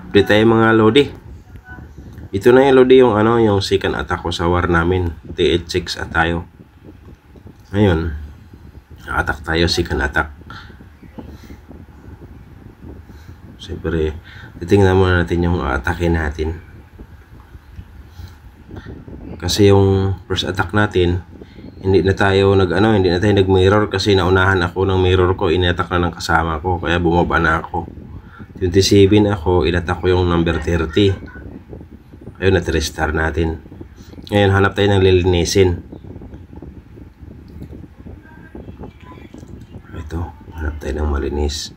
Update tayo mga lodi. Ito na yung lodi, yung yung second attack ko sa war namin. TH6 at tayo. Ngayon, attack tayo, second attack. Siyempre, titingnan muna natin yung atake natin. Kasi yung first attack natin, hindi na tayo nag-mirror kasi naunahan ako ng mirror ko, inattack na ng kasama ko, kaya bumaba na ako. 27 ako, inattack ko yung number 30. Ayun, na-restart natin. Ngayon, hanap tayo ng lilinisin. Ito, hanap tayo ng malinis.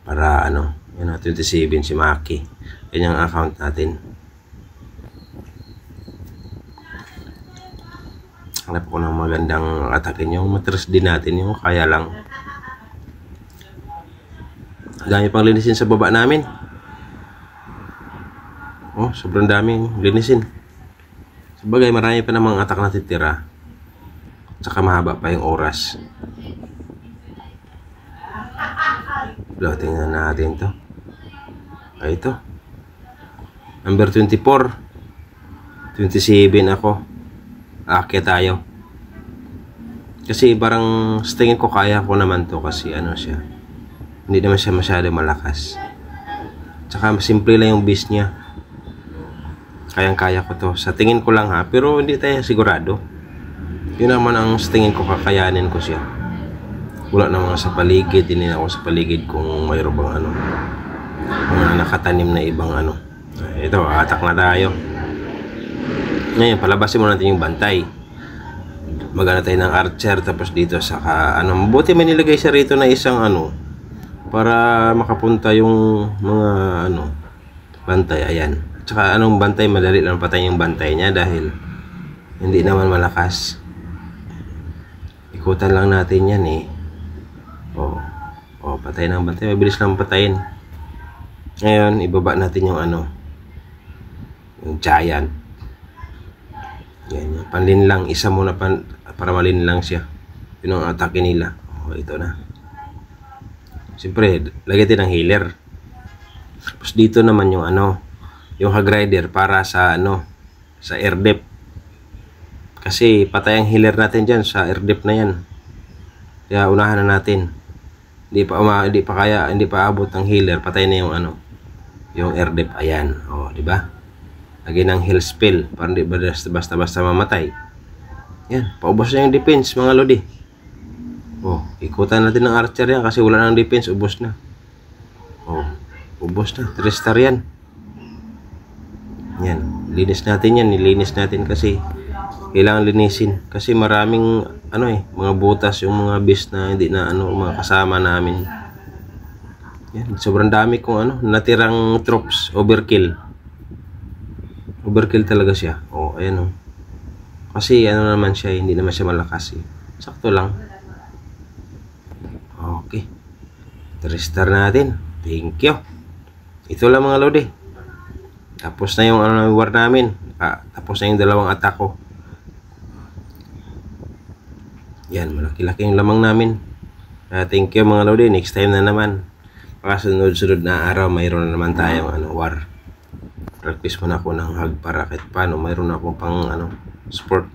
Para yun na, 27 si Maki. Yan yung account natin. Hanap ko ng magandang atakin, yung matras din natin, yung kaya lang. Dami pang linisin sa baba namin. Oh, sobrang daming linisin. Sabagay, marami pa namang atak na titira. Tsaka mahaba pa yung oras. Tingnan natin to. Ay, ito. Number 24. 27 ako. Aakyat tayo. Kasi parang sa tingin ko kaya ko naman to kasi siya. Hindi naman siya masyado malakas. Tsaka simple lang yung base niya. Kayang-kaya ko to. Sa tingin ko lang ha. Pero hindi tayo sigurado. Yun naman ang sa tingin ko, kakayanin ko siya. Wala naman sa paligid. Hindi ako sa paligid kung mayroon bang mga nakatanim na ibang Ito, attack na tayo. Ngayon, palabasin mo natin yung bantay. Magana tayo ng archer. Tapos dito saka mabuti may nilagay siya rito na isang para makapunta yung mga bantay. Ayan. Tsaka bantay, madali lang patayin yung bantay niya dahil hindi naman malakas. Ikutan lang natin yan eh. Patay ng bantay, mabilis lang patayin. Ngayon, ibaba natin yung yung giant. Yan, panlin lang, isa muna para malin lang siya. Yun ang atake nila. Ito na. Siyempre, lagyan din ng healer. Tapos dito naman yung yung hog rider para sa sa air depth. Kasi patay ang healer natin dyan sa air depth na yan. Kaya unahan na natin. Hindi pa abot ng healer, patay na yung yung air depth. Ayan, di ba? Lagyan ng heal spell para hindi basta-basta mamatay. Yan, paubos na yung defense mga lodi. Ikutan natin ng archer yan kasi wala nang defense, ubos na. Ubos na, 3-star yan. Yan, linis natin yan, nilinis natin kasi kailangan linisin kasi maraming mga butas yung mga beast na hindi na mga kasama namin. Yan, sobrang dami kung natirang troops, overkill talaga siya. Ayan kasi naman siya, hindi naman siya malakas eh. Sakto lang. Okay, 3-star natin. Thank you. Ito lang mga lodi. Tapos na yung war namin. Tapos na yung dalawang attack ko. Yan, malaki-laki yung lamang namin. Thank you mga lodi. Next time na naman. Pagkasunod-sunod na araw, mayroon na naman tayong war. Practice muna ako ng hug para kahit paano mayroon akong pang sport.